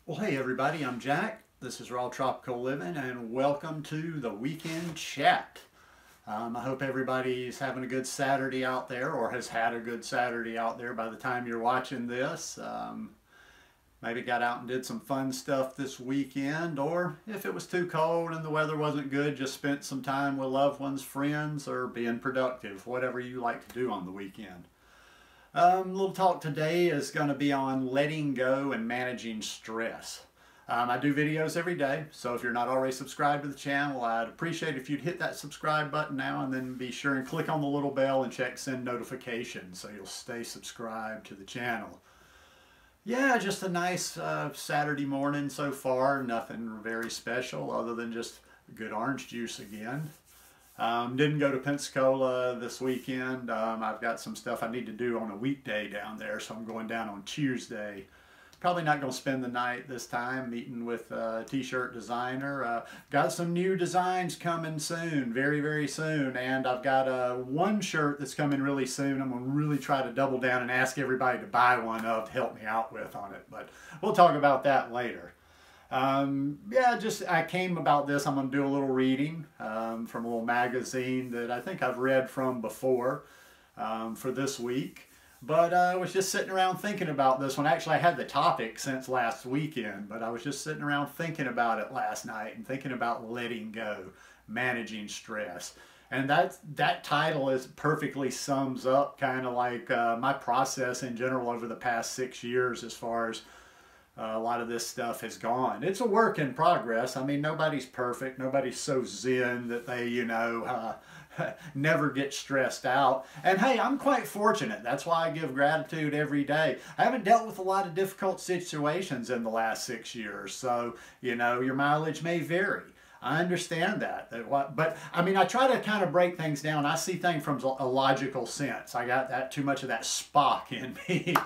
Well, hey everybody, I'm Jack. This is Raw Tropical Living, and welcome to the Weekend Chat. I hope everybody's having a good Saturday out there, or has had a good Saturday out there by the time you're watching this. Maybe got out and did some fun stuff this weekend, or if it was too cold and the weather wasn't good, just spent some time with loved ones, friends, or being productive, whatever you like to do on the weekend. Little talk today is going to be on letting go and managing stress. I do videos every day, so if you're not already subscribed to the channel, I'd appreciate if you'd hit that subscribe button now, and then be sure and click on the little bell and check send notifications so you'll stay subscribed to the channel. Yeah, just a nice Saturday morning so far. Nothing very special other than just good orange juice again. Didn't go to Pensacola this weekend. I've got some stuff I need to do on a weekday down there, so I'm going down on Tuesday. Probably not going to spend the night this time, meeting with a t-shirt designer. Got some new designs coming soon, very, very soon. And I've got one shirt that's coming really soon. I'm going to really try to double down and ask everybody to buy one of to help me out with on it. But we'll talk about that later. Yeah, I came about this. I'm going to do a little reading from a little magazine that I think I've read from before for this week. But I was just sitting around thinking about this one. Actually, I had the topic since last weekend, but I was just sitting around thinking about it last night and thinking about letting go, managing stress. And that title perfectly sums up kind of like my process in general over the past 6 years as far as a lot of this stuff has gone. It's a work in progress. I mean, nobody's perfect. Nobody's so zen that they, never get stressed out. And hey, I'm quite fortunate. That's why I give gratitude every day. I haven't dealt with a lot of difficult situations in the last 6 years. So, your mileage may vary. I understand that. But I mean, I try to kind of break things down. I see things from a logical sense. I got too much of that Spock in me,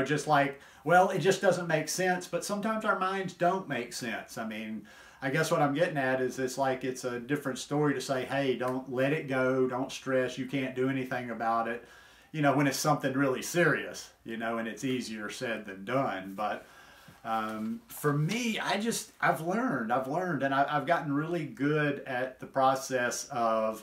just like, well, it just doesn't make sense. But sometimes our minds don't make sense. I mean, I guess what I'm getting at is it's a different story to say, hey, don't let it go. Don't stress. You can't do anything about it. When it's something really serious, and it's easier said than done. But for me, I've learned, and I've gotten really good at the process of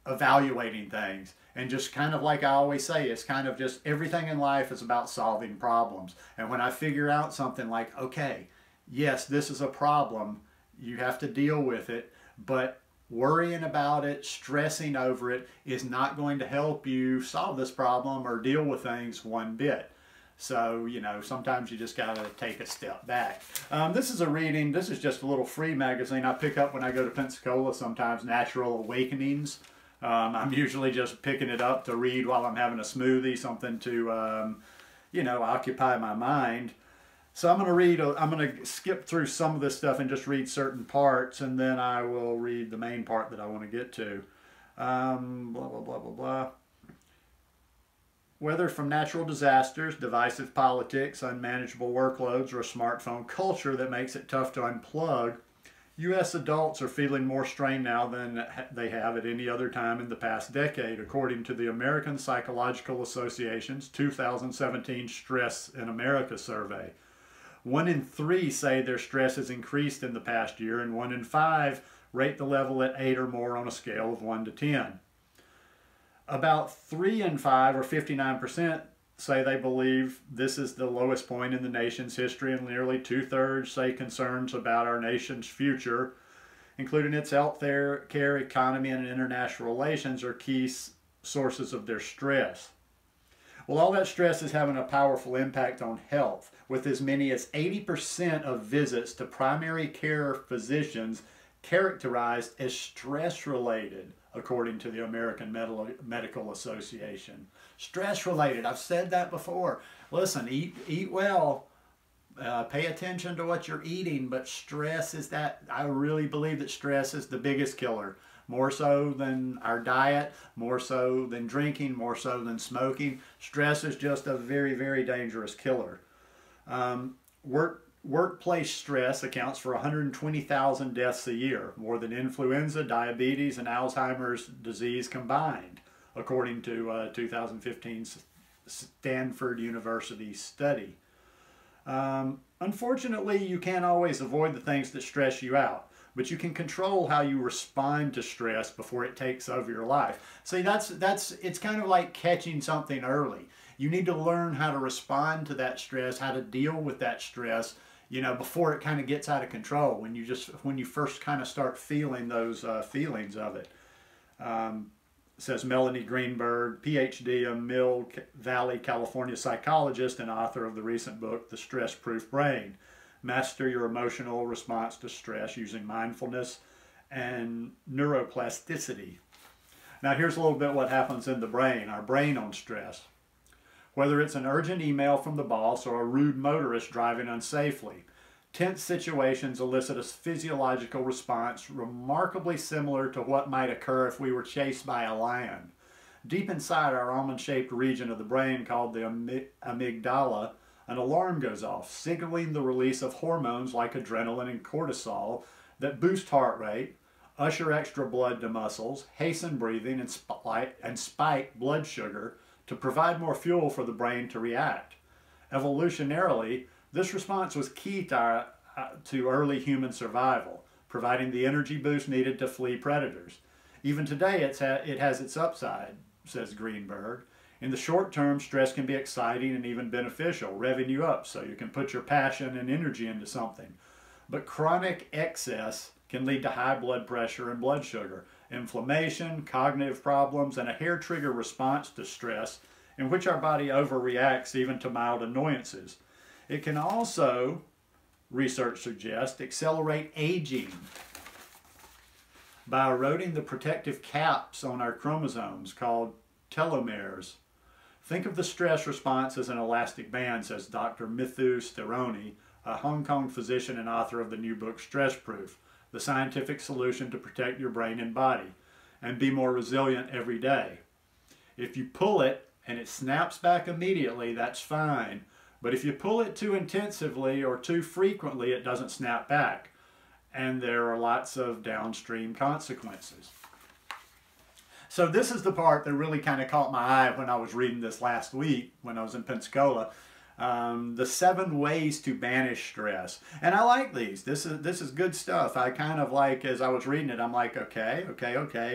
evaluating things. And just kind of like I always say, it's kind of just everything in life is about solving problems. And when I figure out something like, okay, yes, this is a problem, you have to deal with it, but worrying about it, stressing over it is not going to help you solve this problem or deal with things one bit. So, sometimes you just got to take a step back. This is a reading. This is just a little free magazine I pick up when I go to Pensacola sometimes, Natural Awakenings. I'm usually just picking it up to read while I'm having a smoothie, something to, occupy my mind. So I'm going to skip through some of this stuff and just read certain parts, and then I will read the main part that I want to get to. Blah, blah, blah, blah, blah. Whether from natural disasters, divisive politics, unmanageable workloads, or a smartphone culture that makes it tough to unplug, U.S. adults are feeling more strain now than they have at any other time in the past decade, according to the American Psychological Association's 2017 Stress in America survey. 1 in 3 say their stress has increased in the past year, and 1 in 5 rate the level at 8 or more on a scale of 1 to 10. About 3 in 5, or 59%, say they believe this is the lowest point in the nation's history, and nearly 2/3 say concerns about our nation's future, including its health care, economy, and international relations, are key sources of their stress. Well, all that stress is having a powerful impact on health, with as many as 80% of visits to primary care physicians characterized as stress-related, according to the American Medical Association. Stress-related. I've said that before. Listen, eat well. Pay attention to what you're eating, but stress is that. I really believe that stress is the biggest killer. More so than our diet, more so than drinking, more so than smoking. Stress is just a very, very dangerous killer. Workplace stress accounts for 120,000 deaths a year, more than influenza, diabetes, and Alzheimer's disease combined, according to 2015's Stanford University study. Unfortunately, you can't always avoid the things that stress you out, but you can control how you respond to stress before it takes over your life. See, it's kind of like catching something early. You need to learn how to respond to that stress, how to deal with that stress, you know, before it kind of gets out of control, when you first kind of start feeling those feelings of it. Says Melanie Greenberg, PhD, a Mill Valley, California psychologist and author of the recent book, The Stress-Proof Brain. Master your emotional response to stress using mindfulness and neuroplasticity. Now here's a little bit what happens in the brain, our brain on stress. Whether it's an urgent email from the boss or a rude motorist driving unsafely, tense situations elicit a physiological response remarkably similar to what might occur if we were chased by a lion. Deep inside our almond-shaped region of the brain called the amygdala, an alarm goes off, signaling the release of hormones like adrenaline and cortisol that boost heart rate, usher extra blood to muscles, hasten breathing, and spike blood sugar to provide more fuel for the brain to react. Evolutionarily, this response was key to early human survival, providing the energy boost needed to flee predators. Even today, it has its upside, says Greenberg. In the short term, stress can be exciting and even beneficial, revving you up so you can put your passion and energy into something. But chronic excess can lead to high blood pressure and blood sugar, inflammation, cognitive problems, and a hair trigger response to stress in which our body overreacts even to mild annoyances. It can also, research suggests, accelerate aging by eroding the protective caps on our chromosomes called telomeres. Think of the stress response as an elastic band, says Dr. Mithu Steroni, a Hong Kong physician and author of the new book Stress Proof, the scientific solution to protect your brain and body and be more resilient every day. If you pull it and it snaps back immediately, that's fine. But if you pull it too intensively or too frequently, it doesn't snap back. And there are lots of downstream consequences. So this is the part that really kind of caught my eye when I was reading this last week when I was in Pensacola. The 7 ways to banish stress. And I like these. This is good stuff. I kind of like, as I was reading it, I'm like, okay,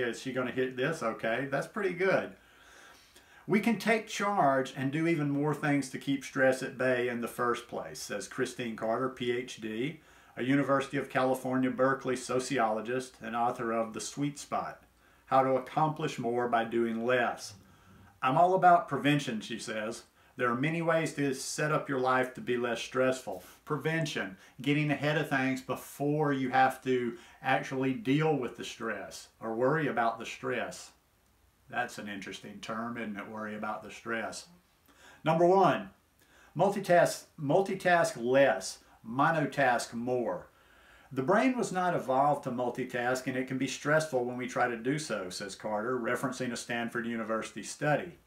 is she going to hit this? Okay, that's pretty good. We can take charge and do even more things to keep stress at bay in the first place, says Christine Carter, PhD, a University of California, Berkeley sociologist and author of The Sweet Spot, How to Accomplish More by Doing Less. I'm all about prevention, she says. There are many ways to set up your life to be less stressful. Prevention, getting ahead of things before you have to actually deal with the stress or worry about the stress. That's an interesting term, isn't it? Worry about the stress. Number 1, multitask less, monotask more. The brain was not evolved to multitask, and it can be stressful when we try to do so, says Carter, referencing a Stanford University study.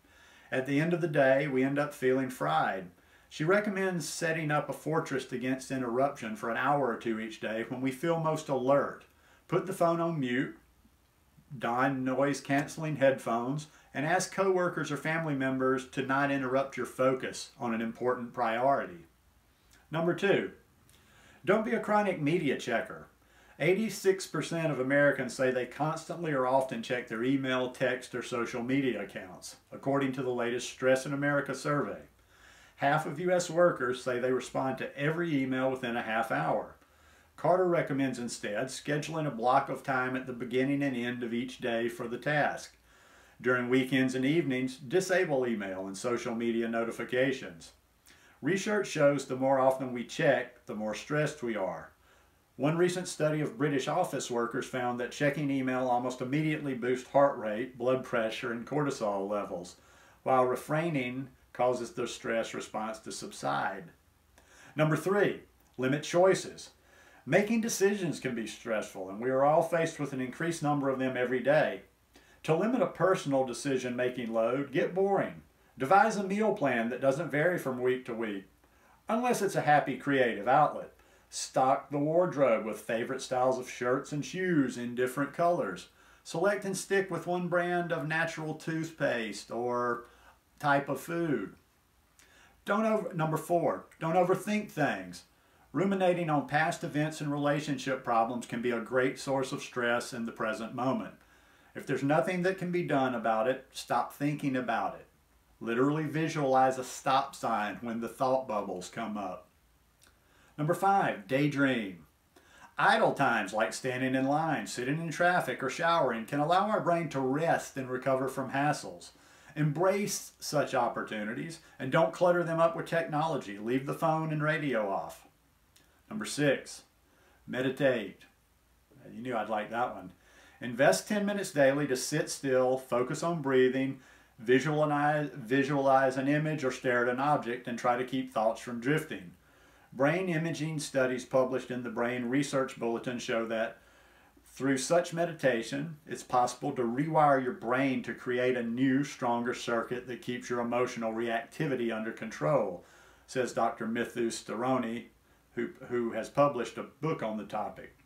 At the end of the day, we end up feeling fried. She recommends setting up a fortress against interruption for an hour or 2 each day when we feel most alert. Put the phone on mute, don noise-canceling headphones, and ask coworkers or family members to not interrupt your focus on an important priority. Number 2, don't be a chronic media checker. 86% of Americans say they constantly or often check their email, text, or social media accounts, according to the latest Stress in America survey. Half of U.S. workers say they respond to every email within a half hour. Carter recommends instead scheduling a block of time at the beginning and end of each day for the task. During weekends and evenings, disable email and social media notifications. Research shows the more often we check, the more stressed we are. One recent study of British office workers found that checking email almost immediately boosts heart rate, blood pressure, and cortisol levels, while refraining causes the stress response to subside. Number 3, limit choices. Making decisions can be stressful, and we are all faced with an increased number of them every day. To limit a personal decision-making load, get boring. Devise a meal plan that doesn't vary from week to week, unless it's a happy creative outlet. Stock the wardrobe with favorite styles of shirts and shoes in different colors. Select and stick with one brand of natural toothpaste or type of food. Number 4, don't overthink things. Ruminating on past events and relationship problems can be a great source of stress in the present moment. If there's nothing that can be done about it, stop thinking about it. Literally visualize a stop sign when the thought bubbles come up. Number 5, daydream. Idle times like standing in line, sitting in traffic, or showering can allow our brain to rest and recover from hassles. Embrace such opportunities and don't clutter them up with technology. Leave the phone and radio off. Number 6, meditate. You knew I'd like that one. Invest 10 minutes daily to sit still, focus on breathing, visualize an image or stare at an object, and try to keep thoughts from drifting. Brain imaging studies published in the Brain Research Bulletin show that through such meditation, it's possible to rewire your brain to create a new, stronger circuit that keeps your emotional reactivity under control, says Dr. Mithu Staroni, who has published a book on the topic.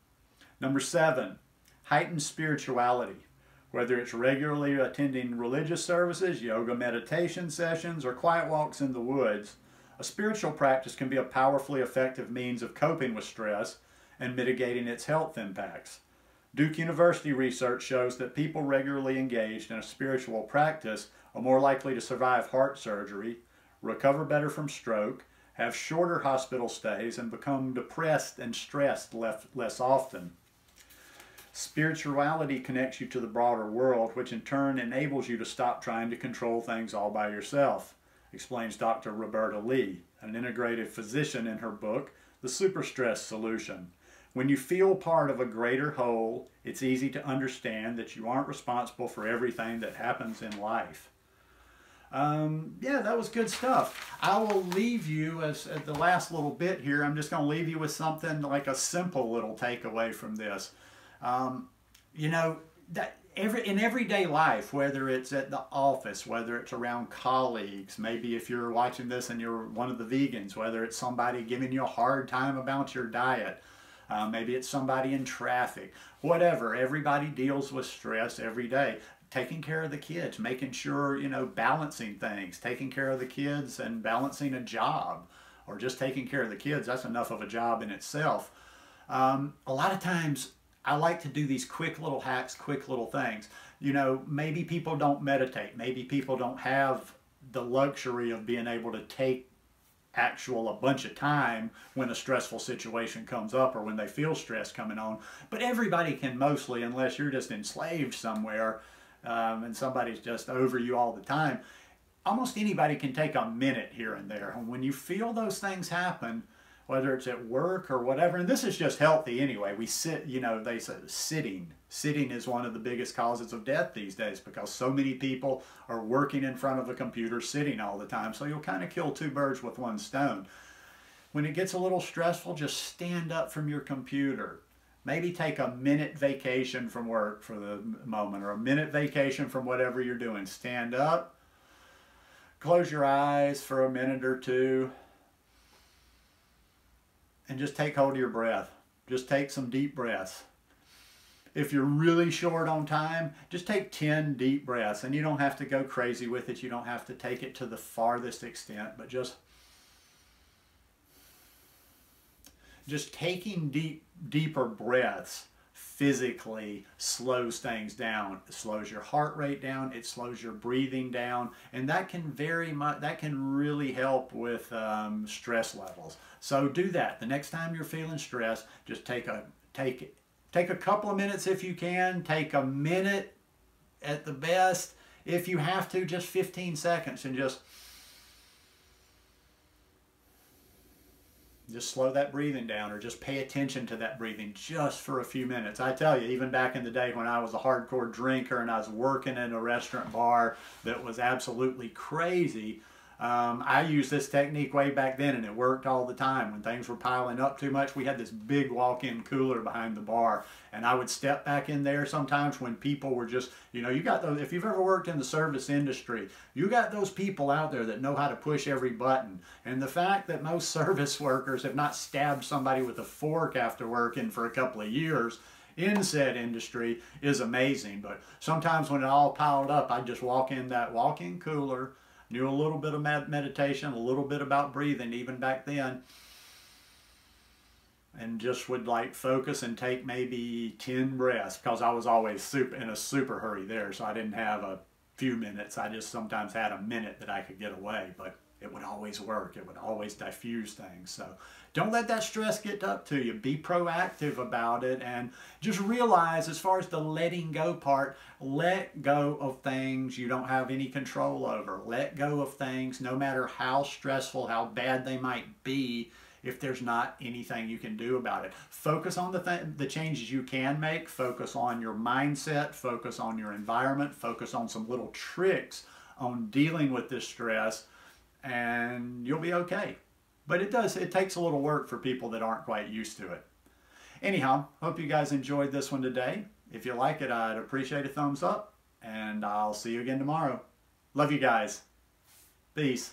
Number 7, heightened spirituality. Whether it's regularly attending religious services, yoga meditation sessions, or quiet walks in the woods, a spiritual practice can be a powerfully effective means of coping with stress and mitigating its health impacts. Duke University research shows that people regularly engaged in a spiritual practice are more likely to survive heart surgery, recover better from stroke, have shorter hospital stays, and become depressed and stressed less often. Spirituality connects you to the broader world, which in turn enables you to stop trying to control things all by yourself, explains Dr. Roberta Lee, an integrative physician, in her book, The Super Stress Solution. When you feel part of a greater whole, it's easy to understand that you aren't responsible for everything that happens in life. Yeah, that was good stuff. I will leave you, as at the last little bit here, I'm just going to leave you with something like a simple little takeaway from this. You know, that in everyday life, whether it's at the office, whether it's around colleagues, maybe if you're watching this and you're one of the vegans, whether it's somebody giving you a hard time about your diet, maybe it's somebody in traffic, whatever, everybody deals with stress every day. Taking care of the kids, making sure, you know, balancing things, taking care of the kids and balancing a job, or just taking care of the kids, that's enough of a job in itself. A lot of times I like to do these quick little hacks, quick little things. You know, maybe people don't meditate, maybe people don't have the luxury of being able to take a bunch of time when a stressful situation comes up or when they feel stress coming on, but everybody can mostly, unless you're just enslaved somewhere, and somebody's just over you all the time, almost anybody can take a minute here and there. And when you feel those things happen, whether it's at work or whatever, and this is just healthy anyway, we sit, you know, they say sitting is one of the biggest causes of death these days because so many people are working in front of a computer sitting all the time. So you'll kind of kill two birds with one stone. When it gets a little stressful, just stand up from your computer. Maybe take a minute vacation from work for the moment, or a minute vacation from whatever you're doing. Stand up, close your eyes for a minute or two, and just take hold of your breath. Just take some deep breaths. If you're really short on time, just take 10 deep breaths, and you don't have to go crazy with it. You don't have to take it to the farthest extent, but just taking deeper breaths physically slows things down. It slows your heart rate down, it slows your breathing down, and that can really help with stress levels. So do that. The next time you're feeling stressed, just take a couple of minutes if you can. Take a minute at the best. If you have to, just 15 seconds, and just slow that breathing down, or just pay attention to that breathing just for a few minutes. I tell you, even back in the day when I was a hardcore drinker and I was working in a restaurant bar that was absolutely crazy, I used this technique way back then, and it worked all the time. When things were piling up too much, we had this big walk-in cooler behind the bar, and I would step back in there sometimes when people were just, you know, you got those, if you've ever worked in the service industry, you got those people out there that know how to push every button. And the fact that most service workers have not stabbed somebody with a fork after working for a couple of years in said industry is amazing. But sometimes when it all piled up, I'd just walk in that walk-in cooler, Knew a little bit of meditation, a little bit about breathing even back then. And just would like focus and take maybe 10 breaths, because I was always in a super hurry there, so I didn't have a few minutes. I just sometimes had a minute that I could get away, but it would always work. It would always diffuse things. So don't let that stress get up to you. Be proactive about it, and just realize, as far as the letting go part, let go of things you don't have any control over. Let go of things, no matter how stressful, how bad they might be, if there's not anything you can do about it. Focus on the changes you can make. Focus on your mindset. Focus on your environment. Focus on some little tricks on dealing with this stress, and you'll be okay. But it takes a little work for people that aren't quite used to it. Anyhow, hope you guys enjoyed this one today. If you like it, I'd appreciate a thumbs up, and I'll see you again tomorrow. Love you guys. Peace.